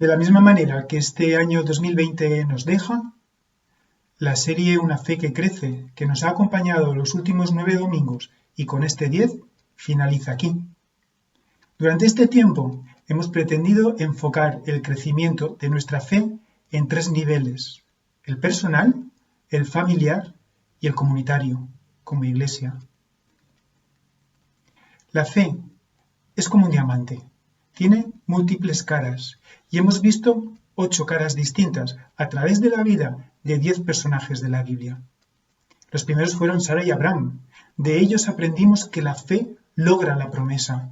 De la misma manera que este año 2020 nos deja, la serie Una fe que crece, que nos ha acompañado los últimos 9 domingos y con este 10, finaliza aquí. Durante este tiempo hemos pretendido enfocar el crecimiento de nuestra fe en 3 niveles: el personal, el familiar y el comunitario, como iglesia. La fe es como un diamante, tiene múltiples caras y hemos visto 8 caras distintas a través de la vida de 10 personajes de la Biblia. Los primeros fueron Sara y Abraham. De ellos aprendimos que la fe logra la promesa.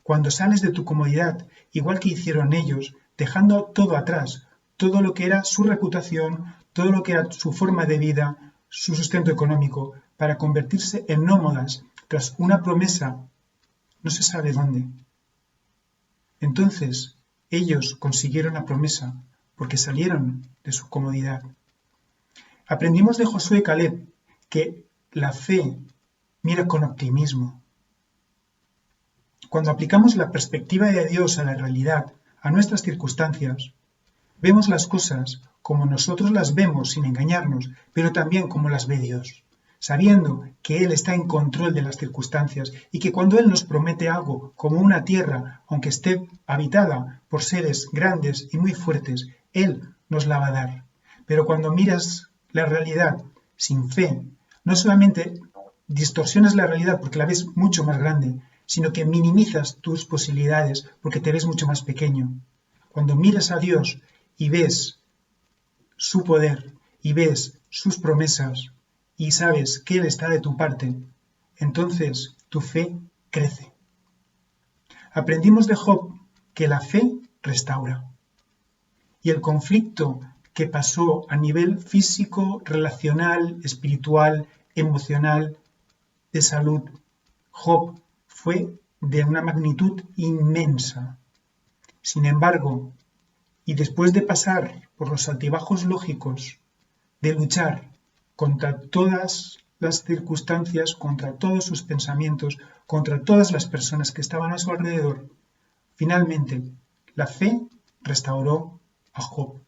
Cuando sales de tu comodidad, igual que hicieron ellos, dejando todo atrás, todo lo que era su reputación, todo lo que era su forma de vida, su sustento económico, para convertirse en nómadas tras una promesa, no se sabe dónde. Entonces, ellos consiguieron la promesa porque salieron de su comodidad. Aprendimos de Josué y Caleb que la fe mira con optimismo. Cuando aplicamos la perspectiva de Dios a la realidad, a nuestras circunstancias, vemos las cosas como nosotros las vemos sin engañarnos, pero también como las ve Dios, sabiendo que Él está en control de las circunstancias y que cuando Él nos promete algo como una tierra, aunque esté habitada por seres grandes y muy fuertes, Él nos la va a dar. Pero cuando miras la realidad sin fe, no solamente distorsionas la realidad porque la ves mucho más grande, sino que minimizas tus posibilidades porque te ves mucho más pequeño. Cuando miras a Dios y ves su poder y ves sus promesas y sabes que Él está de tu parte, entonces tu fe crece. Aprendimos de Job que la fe restaura. Y el conflicto que pasó a nivel físico, relacional, espiritual, emocional, de salud, Job fue de una magnitud inmensa. Sin embargo, y después de pasar por los altibajos lógicos, de luchar contra todas las circunstancias, contra todos sus pensamientos, contra todas las personas que estaban a su alrededor, finalmente la fe restauró a Job.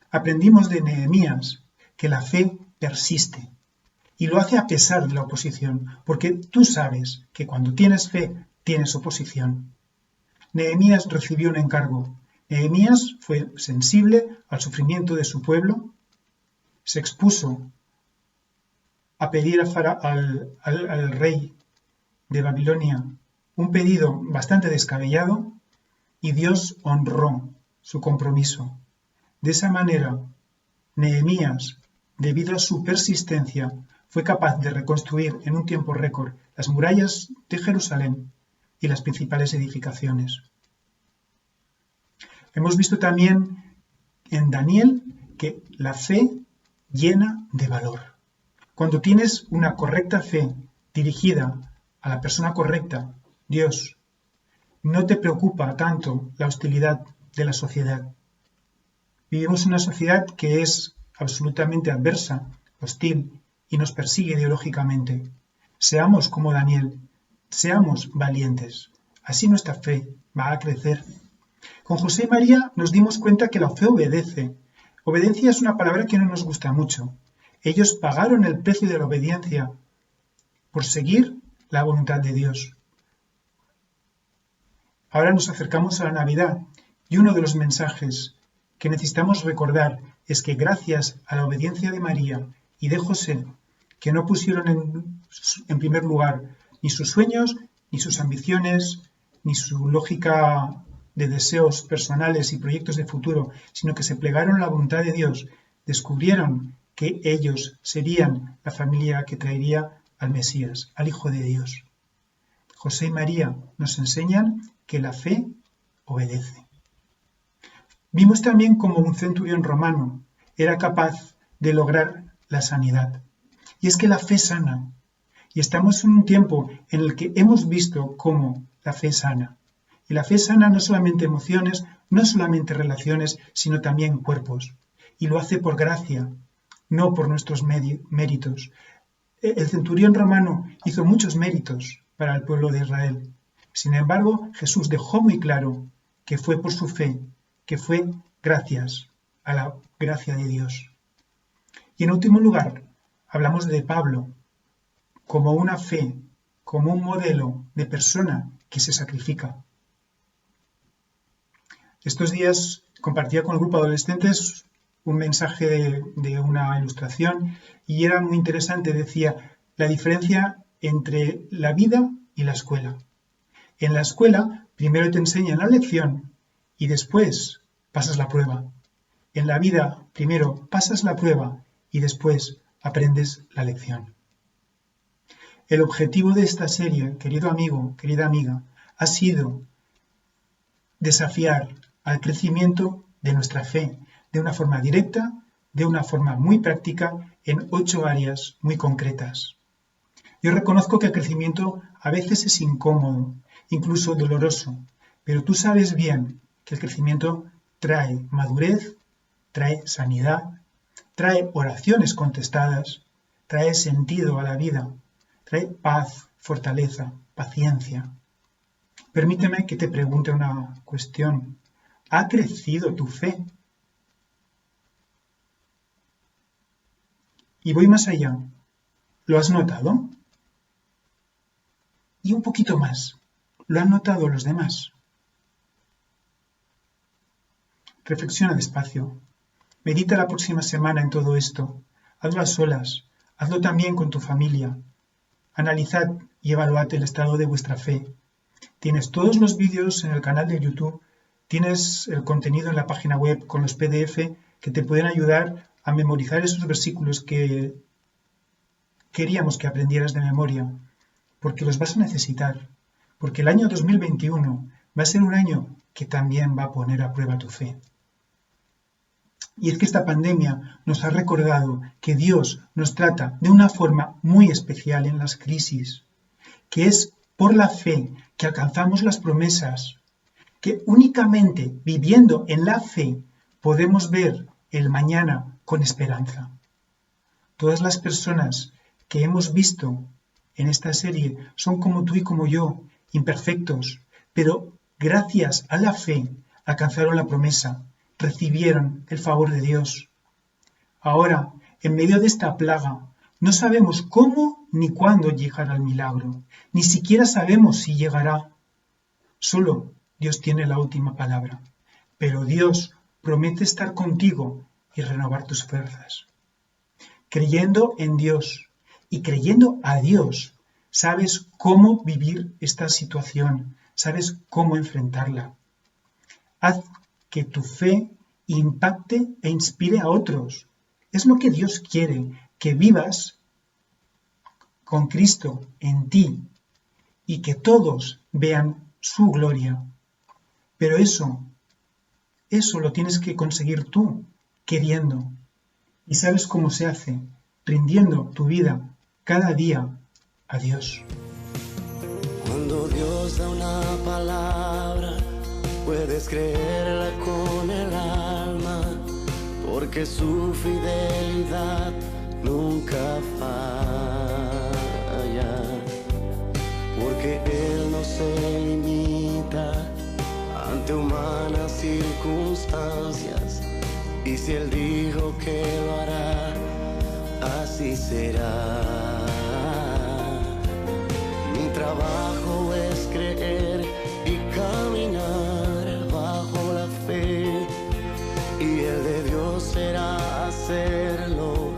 Aprendimos de Nehemías que la fe persiste y lo hace a pesar de la oposición, porque tú sabes que cuando tienes fe, tienes oposición. Nehemías recibió un encargo. Nehemías fue sensible al sufrimiento de su pueblo, se expuso a pedir al rey de Babilonia un pedido bastante descabellado y Dios honró su compromiso. De esa manera, Nehemías, debido a su persistencia, fue capaz de reconstruir en un tiempo récord las murallas de Jerusalén y las principales edificaciones. Hemos visto también en Daniel que la fe llena de valor. Cuando tienes una correcta fe dirigida a la persona correcta, Dios, no te preocupa tanto la hostilidad de la sociedad. Vivimos en una sociedad que es absolutamente adversa, hostil y nos persigue ideológicamente. Seamos como Daniel, seamos valientes. Así nuestra fe va a crecer. Con José y María nos dimos cuenta que la fe obedece. Obediencia es una palabra que no nos gusta mucho. Ellos pagaron el precio de la obediencia por seguir la voluntad de Dios. Ahora nos acercamos a la Navidad y uno de los mensajes que necesitamos recordar es que gracias a la obediencia de María y de José, que no pusieron en primer lugar ni sus sueños, ni sus ambiciones, ni su lógica de deseos personales y proyectos de futuro, sino que se plegaron a la voluntad de Dios, descubrieron que ellos serían la familia que traería al Mesías, al Hijo de Dios. José y María nos enseñan que la fe obedece. Vimos también cómo un centurión romano era capaz de lograr la sanidad. Y es que la fe sana. Y estamos en un tiempo en el que hemos visto cómo la fe sana. Y la fe sana no solamente emociones, no solamente relaciones, sino también cuerpos. Y lo hace por gracia, no por nuestros méritos. El centurión romano hizo muchos méritos para el pueblo de Israel. Sin embargo, Jesús dejó muy claro que fue por su fe, que fue gracias a la gracia de Dios. Y en último lugar, hablamos de Pablo como una fe, como un modelo de persona que se sacrifica. Estos días compartía con el grupo de adolescentes un mensaje de una ilustración y era muy interesante. Decía la diferencia entre la vida y la escuela. En la escuela primero te enseñan la lección y después pasas la prueba. En la vida primero pasas la prueba y después aprendes la lección. El objetivo de esta serie, querido amigo, querida amiga, ha sido desafiar al crecimiento de nuestra fe de una forma directa, de una forma muy práctica, en 8 áreas muy concretas. Yo reconozco que el crecimiento a veces es incómodo, incluso doloroso, pero tú sabes bien que el crecimiento trae madurez, trae sanidad, trae oraciones contestadas, trae sentido a la vida, trae paz, fortaleza, paciencia. Permíteme que te pregunte una cuestión. ¿Ha crecido tu fe? Y voy más allá. ¿Lo has notado? Y un poquito más. ¿Lo han notado los demás? Reflexiona despacio. Medita la próxima semana en todo esto. Hazlo a solas. Hazlo también con tu familia. Analizad y evaluad el estado de vuestra fe. Tienes todos los vídeos en el canal de YouTube. Tienes el contenido en la página web con los PDF que te pueden ayudar a memorizar esos versículos que queríamos que aprendieras de memoria, porque los vas a necesitar, porque el año 2021 va a ser un año que también va a poner a prueba tu fe. Y es que esta pandemia nos ha recordado que Dios nos trata de una forma muy especial en las crisis, que es por la fe que alcanzamos las promesas, que únicamente viviendo en la fe podemos ver el mañana con esperanza. Todas las personas que hemos visto en esta serie son como tú y como yo, imperfectos, pero gracias a la fe alcanzaron la promesa, recibieron el favor de Dios. Ahora, en medio de esta plaga, no sabemos cómo ni cuándo llegará el milagro, ni siquiera sabemos si llegará. Solo Dios tiene la última palabra, pero Dios promete estar contigo y renovar tus fuerzas. Creyendo en Dios y creyendo a Dios, sabes cómo vivir esta situación, sabes cómo enfrentarla. Haz que tu fe impacte e inspire a otros. Es lo que Dios quiere, que vivas con Cristo en ti y que todos vean su gloria. Pero eso lo tienes que conseguir tú, queriendo. ¿Y sabes cómo se hace? Rindiendo tu vida cada día a Dios. Cuando Dios da una palabra, puedes creerla con el alma, porque su fidelidad nunca falla, porque Él no se limita ante humanas circunstancias, y si Él dijo que lo hará, así será. Mi trabajo es creer y caminar bajo la fe, y el de Dios será hacerlo.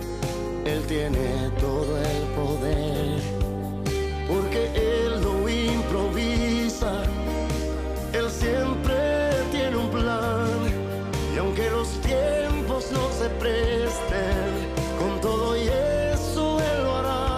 Él tiene todo el poder, porque Él no improvisa, Él siempre tiene un plan, y aunque los tiempos no se presten, con todo y eso Él lo hará.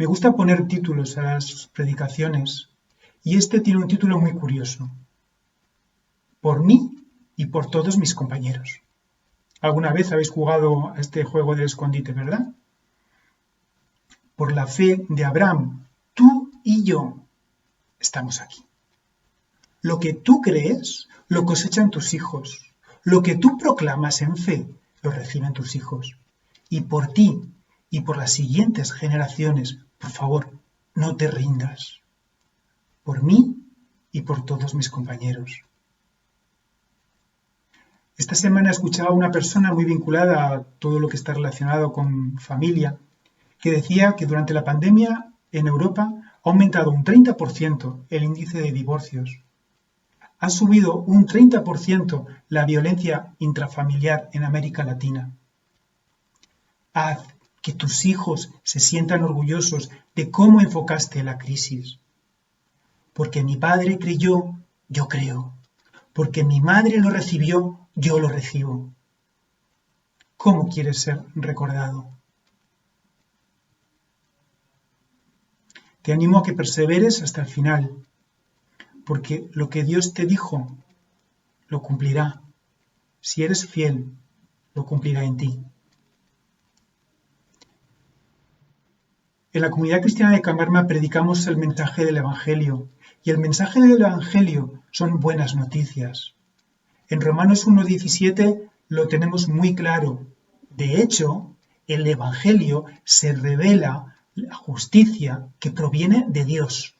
Me gusta poner títulos a las predicaciones y este tiene un título muy curioso. Por mí y por todos mis compañeros. ¿Alguna vez habéis jugado a este juego del escondite, verdad? Por la fe de Abraham, tú y yo estamos aquí. Lo que tú crees, lo cosechan tus hijos. Lo que tú proclamas en fe, lo reciben tus hijos. Y por ti y por las siguientes generaciones, por favor, no te rindas. Por mí y por todos mis compañeros. Esta semana escuchaba a una persona muy vinculada a todo lo que está relacionado con familia, que decía que durante la pandemia en Europa ha aumentado un 30% el índice de divorcios. Ha subido un 30% la violencia intrafamiliar en América Latina. Haz que tus hijos se sientan orgullosos de cómo enfocaste la crisis. Porque mi padre creyó, yo creo. Porque mi madre lo recibió, yo lo recibo. ¿Cómo quieres ser recordado? Te animo a que perseveres hasta el final, porque lo que Dios te dijo, lo cumplirá. Si eres fiel, lo cumplirá en ti. En la comunidad cristiana de Camarma predicamos el mensaje del Evangelio, y el mensaje del Evangelio son buenas noticias. En Romanos 1:17 lo tenemos muy claro. De hecho, el Evangelio se revela la justicia que proviene de Dios,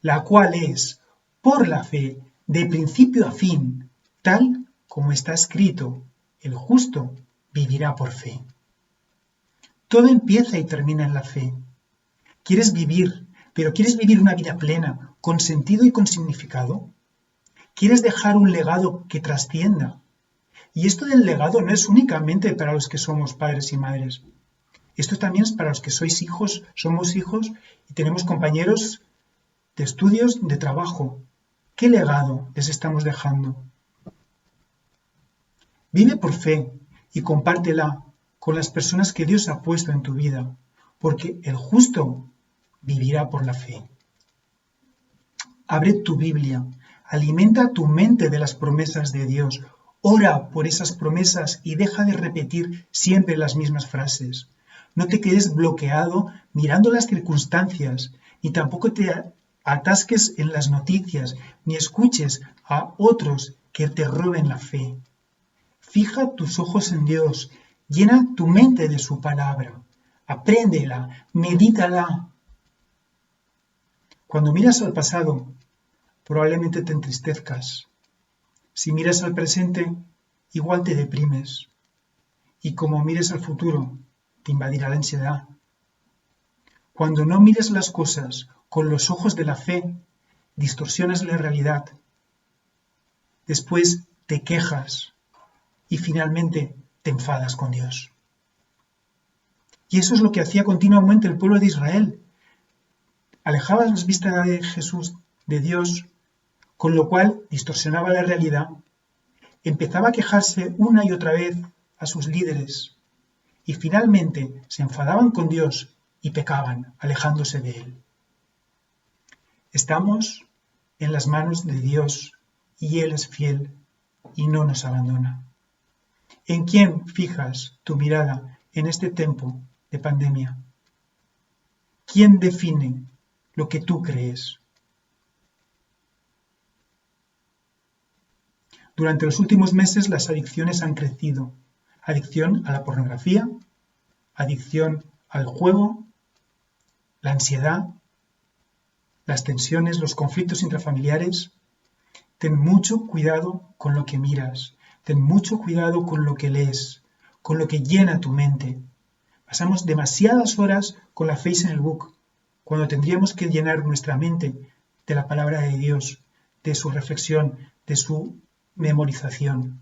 la cual es, por la fe, de principio a fin, tal como está escrito, el justo vivirá por fe. Todo empieza y termina en la fe. ¿Quieres vivir, pero quieres vivir una vida plena, con sentido y con significado? ¿Quieres dejar un legado que trascienda? Y esto del legado no es únicamente para los que somos padres y madres. Esto también es para los que sois hijos, somos hijos y tenemos compañeros de estudios, de trabajo. ¿Qué legado les estamos dejando? Vive por fe y compártela con las personas que Dios ha puesto en tu vida, porque el justo vivirá por la fe. Abre tu Biblia, alimenta tu mente de las promesas de Dios, ora por esas promesas y deja de repetir siempre las mismas frases. No te quedes bloqueado mirando las circunstancias, ni tampoco te atasques en las noticias, ni escuches a otros que te roben la fe. Fija tus ojos en Dios, llena tu mente de su palabra, apréndela, medítala. Cuando miras al pasado, probablemente te entristezcas. Si miras al presente, igual te deprimes. Y como mires al futuro, te invadirá la ansiedad. Cuando no mires las cosas con los ojos de la fe, distorsionas la realidad. Después te quejas y finalmente te enfadas con Dios. Y eso es lo que hacía continuamente el pueblo de Israel. Alejaba las vistas de Jesús, de Dios, con lo cual distorsionaba la realidad. Empezaba a quejarse una y otra vez a sus líderes y finalmente se enfadaban con Dios y pecaban, alejándose de Él. Estamos en las manos de Dios y Él es fiel y no nos abandona. ¿En quién fijas tu mirada en este tiempo de pandemia? ¿Quién define lo que tú crees? Durante los últimos meses las adicciones han crecido. Adicción a la pornografía, adicción al juego, la ansiedad, las tensiones, los conflictos intrafamiliares. Ten mucho cuidado con lo que miras, ten mucho cuidado con lo que lees, con lo que llena tu mente. Pasamos demasiadas horas con la Facebook, cuando tendríamos que llenar nuestra mente de la palabra de Dios, de su reflexión, de su memorización.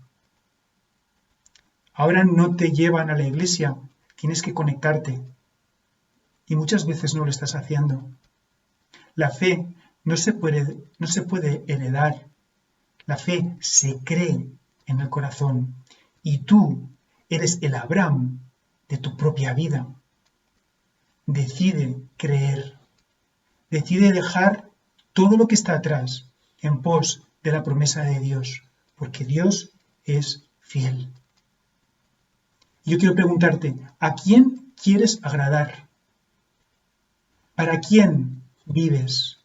Ahora no te llevan a la iglesia, tienes que conectarte. Y muchas veces no lo estás haciendo. La fe no se puede heredar. La fe se cree en el corazón. Y tú eres el Abraham de tu propia vida. decide creer, decide dejar todo lo que está atrás en pos de la promesa de Dios, porque Dios es fiel. Yo quiero preguntarte, ¿a quién quieres agradar? ¿Para quién vives?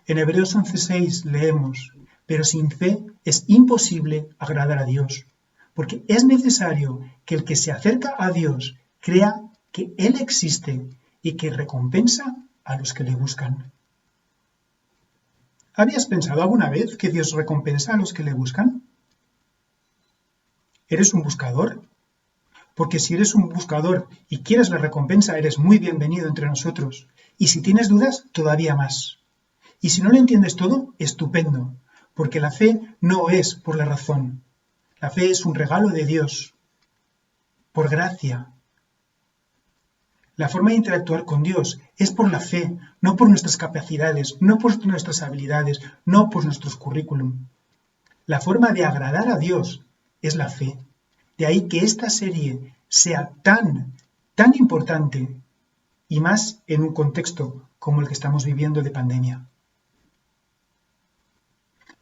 En Hebreos 11:6 leemos, pero sin fe es imposible agradar a Dios, porque es necesario que el que se acerca a Dios crea que Él existe y que recompensa a los que le buscan. ¿Habías pensado alguna vez que Dios recompensa a los que le buscan? ¿Eres un buscador? Porque si eres un buscador y quieres la recompensa, eres muy bienvenido entre nosotros. Y si tienes dudas, todavía más. Y si no lo entiendes todo, estupendo, porque la fe no es por la razón. La fe es un regalo de Dios, por gracia. La forma de interactuar con Dios es por la fe, no por nuestras capacidades, no por nuestras habilidades, no por nuestros currículum. La forma de agradar a Dios es la fe. De ahí que esta serie sea tan importante, y más en un contexto como el que estamos viviendo de pandemia.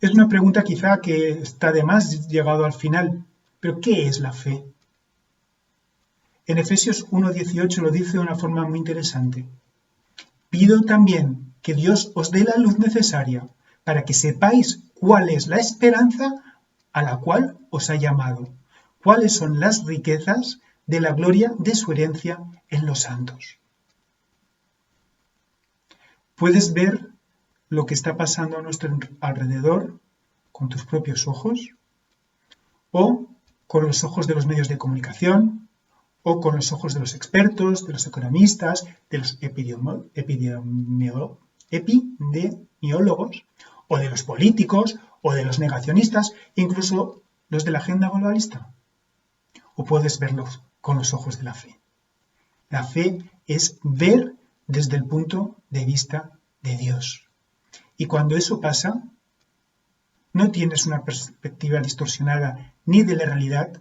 Es una pregunta quizá que está de más llegado al final, pero ¿qué es la fe? En Efesios 1:18 lo dice de una forma muy interesante. Pido también que Dios os dé la luz necesaria para que sepáis cuál es la esperanza a la cual os ha llamado, cuáles son las riquezas de la gloria de su herencia en los santos. ¿Puedes ver lo que está pasando a nuestro alrededor con tus propios ojos? ¿O con los ojos de los medios de comunicación? ¿O con los ojos de los expertos, de los economistas, de los epidemiólogos, o de los políticos, o de los negacionistas, incluso los de la agenda globalista? ¿O puedes verlos con los ojos de la fe? La fe es ver desde el punto de vista de Dios. Y cuando eso pasa, no tienes una perspectiva distorsionada ni de la realidad,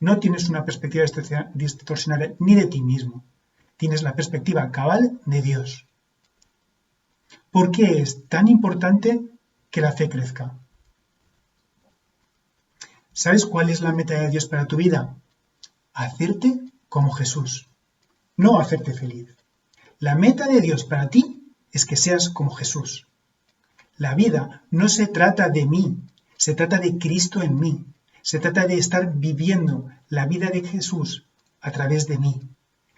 no tienes una perspectiva distorsionada ni de ti mismo. Tienes la perspectiva cabal de Dios. ¿Por qué es tan importante que la fe crezca? ¿Sabes cuál es la meta de Dios para tu vida? Hacerte como Jesús, no hacerte feliz. La meta de Dios para ti es que seas como Jesús. La vida no se trata de mí, se trata de Cristo en mí. Se trata de estar viviendo la vida de Jesús a través de mí.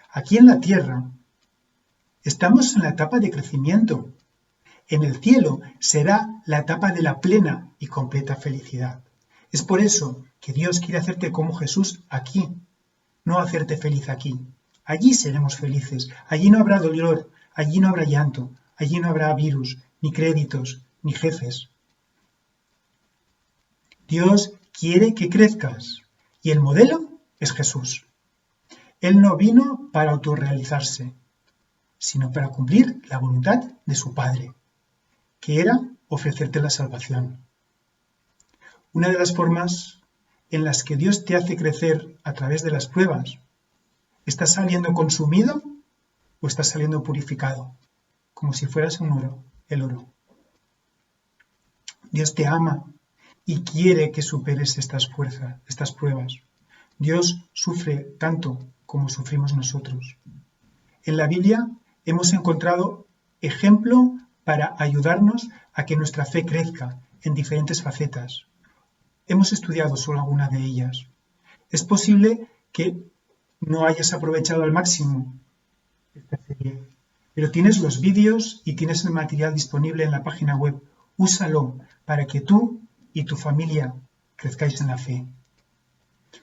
Aquí en la tierra estamos en la etapa de crecimiento. En el cielo será la etapa de la plena y completa felicidad. Es por eso que Dios quiere hacerte como Jesús aquí, no hacerte feliz aquí. Allí seremos felices, allí no habrá dolor, allí no habrá llanto, allí no habrá virus, ni créditos, ni jefes. Dios quiere que crezcas y el modelo es Jesús. Él no vino para autorrealizarse, sino para cumplir la voluntad de su Padre, que era ofrecerte la salvación. Una de las formas en las que Dios te hace crecer a través de las pruebas, ¿estás saliendo consumido o estás saliendo purificado? Como si fueras el oro. Dios te ama y quiere que superes estas pruebas. Dios sufre tanto como sufrimos nosotros. En la Biblia hemos encontrado ejemplo para ayudarnos a que nuestra fe crezca en diferentes facetas. Hemos estudiado solo alguna de ellas. Es posible que no hayas aprovechado al máximo esta serie, pero tienes los vídeos y tienes el material disponible en la página web. Úsalo para que tú y tu familia crezcáis en la fe.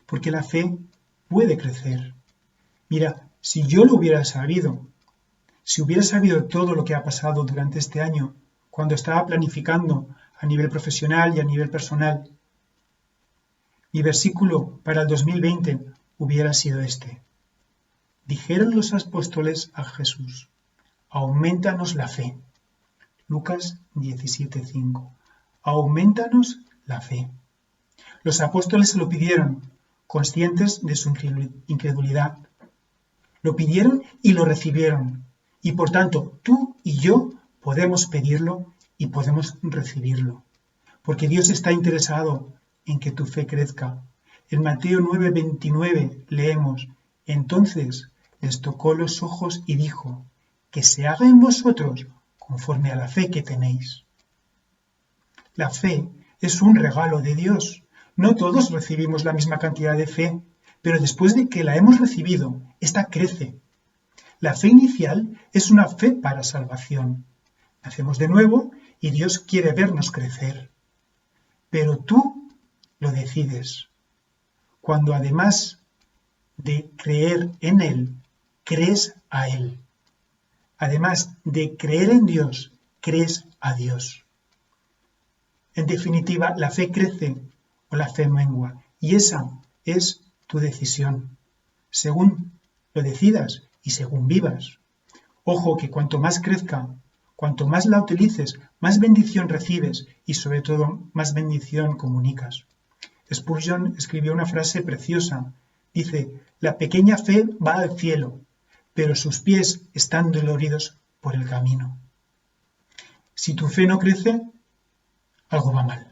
Porque la fe puede crecer. Mira, si yo lo hubiera sabido, si hubiera sabido todo lo que ha pasado durante este año, cuando estaba planificando a nivel profesional y a nivel personal, mi versículo para el 2020 hubiera sido este. Dijeron los apóstoles a Jesús, aumentanos la fe. Lucas 17:5. Aumentanos la fe. Los apóstoles se lo pidieron, conscientes de su incredulidad. Lo pidieron y lo recibieron. Y por tanto, tú y yo podemos pedirlo y podemos recibirlo. Porque Dios está interesado en que tu fe crezca. En Mateo 9:29 leemos: entonces les tocó los ojos y dijo: que se haga en vosotros conforme a la fe que tenéis. La fe es un regalo de Dios. No todos recibimos la misma cantidad de fe, pero después de que la hemos recibido, esta crece. La fe inicial es una fe para salvación. Nacemos de nuevo y Dios quiere vernos crecer. Pero tú lo decides. Cuando además de creer en Él, crees a Él. Además de creer en Dios, crees a Dios. En definitiva, la fe crece o la fe mengua. Y esa es tu decisión, según lo decidas y según vivas. Ojo que cuanto más crezca, cuanto más la utilices, más bendición recibes y sobre todo más bendición comunicas. Spurgeon escribió una frase preciosa. Dice: la pequeña fe va al cielo, pero sus pies están doloridos por el camino. Si tu fe no crece, algo va mal.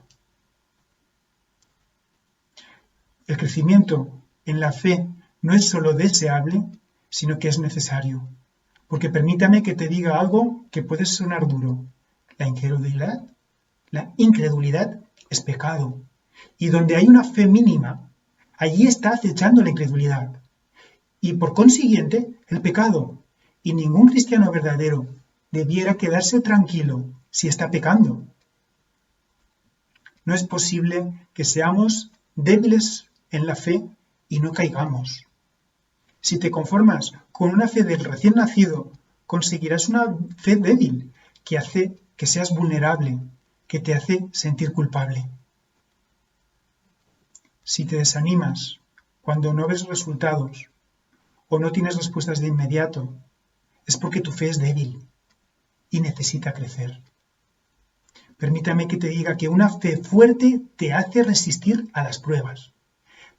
El crecimiento en la fe no es solo deseable, sino que es necesario. Porque permítame que te diga algo que puede sonar duro. La incredulidad es pecado. Y donde hay una fe mínima, allí está acechando la incredulidad. Y por consiguiente, el pecado. Y ningún cristiano verdadero debiera quedarse tranquilo si está pecando. No es posible que seamos débiles en la fe y no caigamos. Si te conformas con una fe del recién nacido, conseguirás una fe débil que hace que seas vulnerable, que te hace sentir culpable. Si te desanimas cuando no ves resultados o no tienes respuestas de inmediato, es porque tu fe es débil y necesita crecer. Permítame que te diga que una fe fuerte te hace resistir a las pruebas,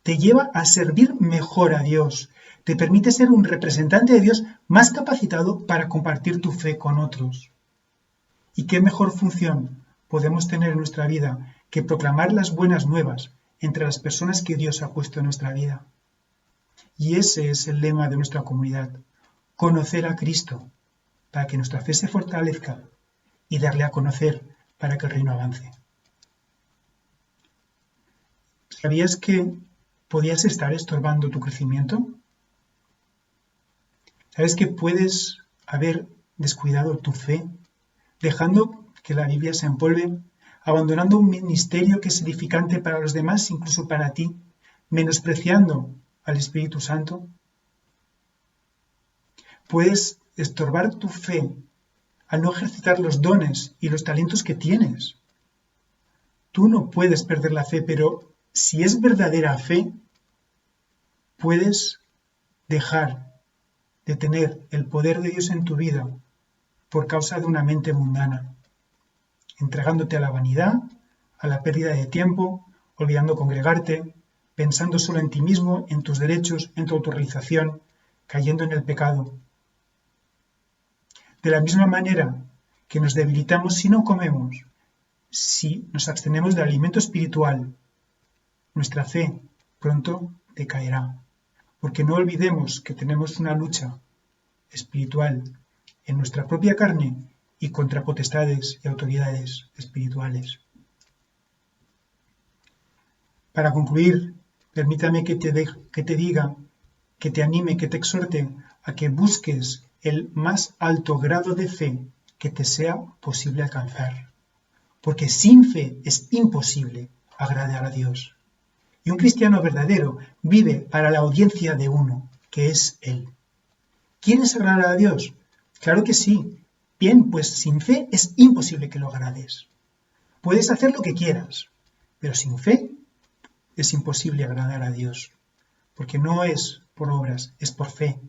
te lleva a servir mejor a Dios, te permite ser un representante de Dios más capacitado para compartir tu fe con otros. ¿Y qué mejor función podemos tener en nuestra vida que proclamar las buenas nuevas entre las personas que Dios ha puesto en nuestra vida? Y ese es el lema de nuestra comunidad: conocer a Cristo, para que nuestra fe se fortalezca, y darle a conocer para que el reino avance. ¿Sabías que podías estar estorbando tu crecimiento? ¿Sabes que puedes haber descuidado tu fe, dejando que la Biblia se empolve, abandonando un ministerio que es edificante para los demás, incluso para ti, menospreciando al Espíritu Santo? Puedes estorbar tu fe al no ejercitar los dones y los talentos que tienes. Tú no puedes perder la fe, pero si es verdadera fe, puedes dejar de tener el poder de Dios en tu vida por causa de una mente mundana, entregándote a la vanidad, a la pérdida de tiempo, olvidando congregarte, pensando solo en ti mismo, en tus derechos, en tu autorrealización, cayendo en el pecado. De la misma manera que nos debilitamos si no comemos, si nos abstenemos del alimento espiritual, nuestra fe pronto decaerá. Porque no olvidemos que tenemos una lucha espiritual en nuestra propia carne y contra potestades y autoridades espirituales. Para concluir, permítame que te diga, que te anime, que te exhorte a que busques el más alto grado de fe que te sea posible alcanzar. Porque sin fe es imposible agradar a Dios. Y un cristiano verdadero vive para la audiencia de uno, que es Él. ¿Quieres agradar a Dios? Claro que sí. Bien, pues sin fe es imposible que lo agrades. Puedes hacer lo que quieras, pero sin fe es imposible agradar a Dios. Porque no es por obras, es por fe.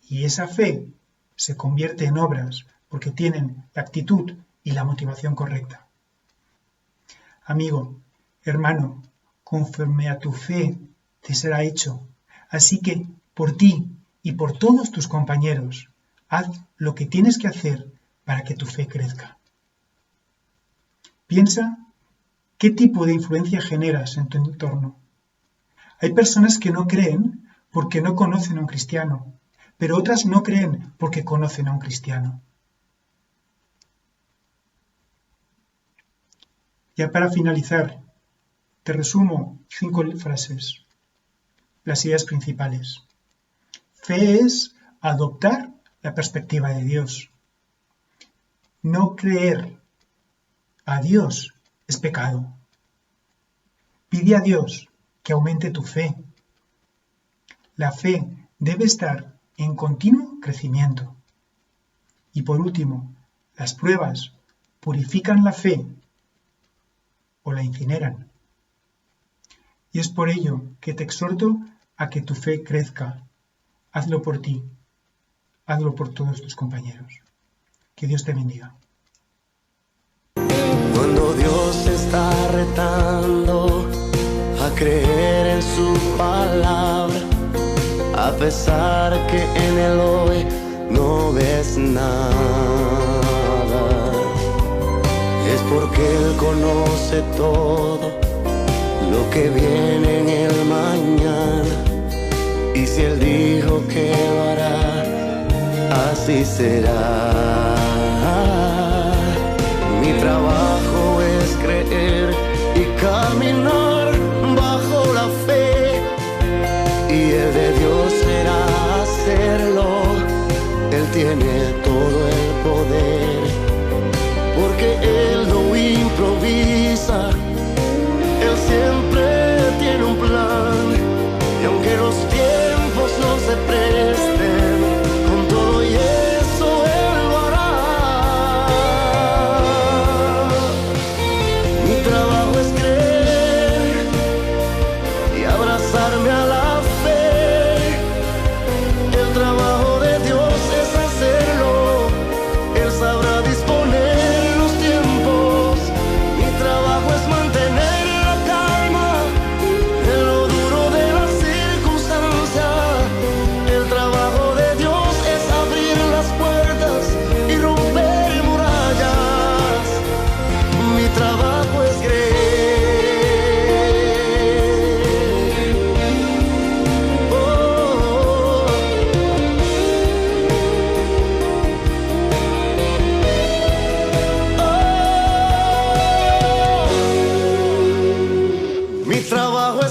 Y esa fe se convierte en obras porque tienen la actitud y la motivación correcta. Amigo, hermano, conforme a tu fe te será hecho. Así que, por ti y por todos tus compañeros. Haz lo que tienes que hacer para que tu fe crezca. Piensa qué tipo de influencia generas en tu entorno. Hay personas que no creen porque no conocen a un cristiano, pero otras no creen porque conocen a un cristiano. Ya para finalizar, te resumo 5 frases, las ideas principales. Fe es adoptar la perspectiva de Dios. No creer a Dios es pecado. Pide a Dios que aumente tu fe. La fe debe estar en continuo crecimiento. Y por último, las pruebas purifican la fe o la incineran. Y es por ello que te exhorto a que tu fe crezca. Hazlo por ti, hazlo por todos tus compañeros. Que Dios te bendiga. Cuando Dios está retando a creer en su palabra, a pesar que en el hoy no ves nada, es porque Él conoce todo lo que viene en el mañana, y si Él dijo que lo hará, así será. Mi trabajo es creer y caminar bajo la fe, y el de Dios será hacerlo. Él tiene todo el poder, porque Él no improvisa, Él siempre tiene un plan, y aunque los tiempos no se presten, con todo y eso Él lo hará. Mi trabajo es creer y abrazarme a la fe. El trabajo de Dios es hacerlo, Él sabrá disponer los tiempos. Mi trabajo es mantener la calma en lo duro de la circunstancia. El trabajo de Dios es abrir las puertas y romper murallas. Mi trabajo es creer. Mi trabajo